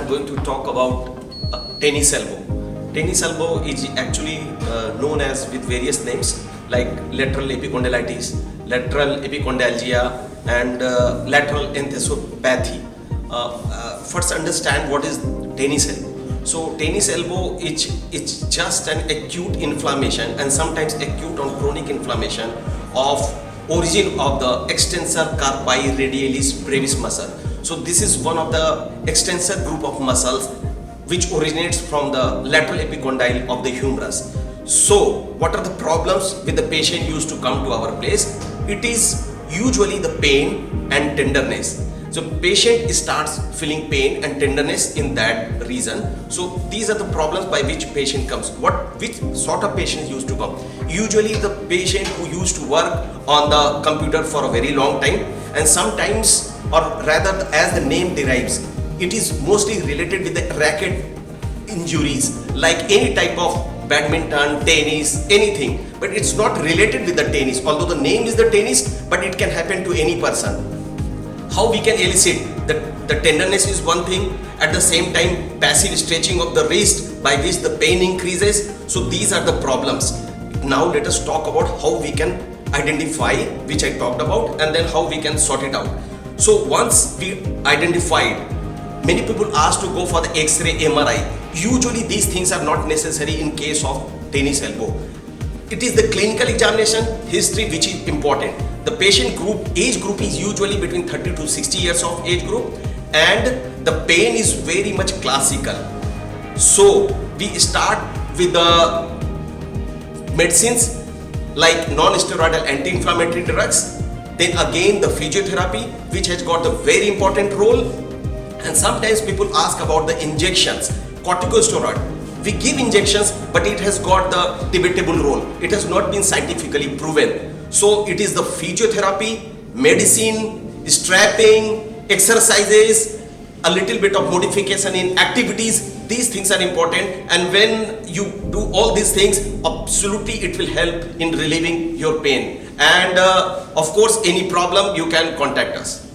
going to talk about tennis elbow. Tennis elbow is actually known as with various names like lateral epicondylitis, lateral epicondylgia, and lateral enthesopathy. First, understand what is tennis elbow. So, tennis elbow is just an acute inflammation and sometimes acute or chronic inflammation of origin of the extensor carpi radialis brevis muscle. So this is one of the extensor group of muscles which originates from the lateral epicondyle of the humerus. So what are the problems with the patient used to come to our place? It is usually the pain and tenderness. So patient starts feeling pain and tenderness in that region. So these are the problems by which patient comes. Which sort of patients used to come? Usually the patient who used to work on the computer for a very long time, and sometimes, or rather as the name derives, it is mostly related with the racket injuries like any type of badminton, tennis, anything, but it's not related with the tennis, although the name is the tennis, but it can happen to any person. How we can elicit the tenderness is one thing, at the same time passive stretching of the wrist by which the pain increases. So these are the problems. Now let us talk about how we can identify, which I talked about, and then how we can sort it out. So once we identified, many people ask to go for the X-ray, MRI. Usually these things are not necessary in case of tennis elbow. It is the clinical examination history which is important. The patient group, age group is usually between 30 to 60 years of age group, and the pain is very much classical. So we start with the medicines like non-steroidal anti-inflammatory drugs, then again the physiotherapy, which has got the very important role, and sometimes people ask about the injections, corticosteroid. We give injections, but it has got the debatable role. It has not been scientifically proven. So it is the physiotherapy, medicine, strapping, exercises, a little bit of modification in activities. These things are important, and when you do all these things, absolutely it will help in relieving your pain. And of course, any problem you can contact us.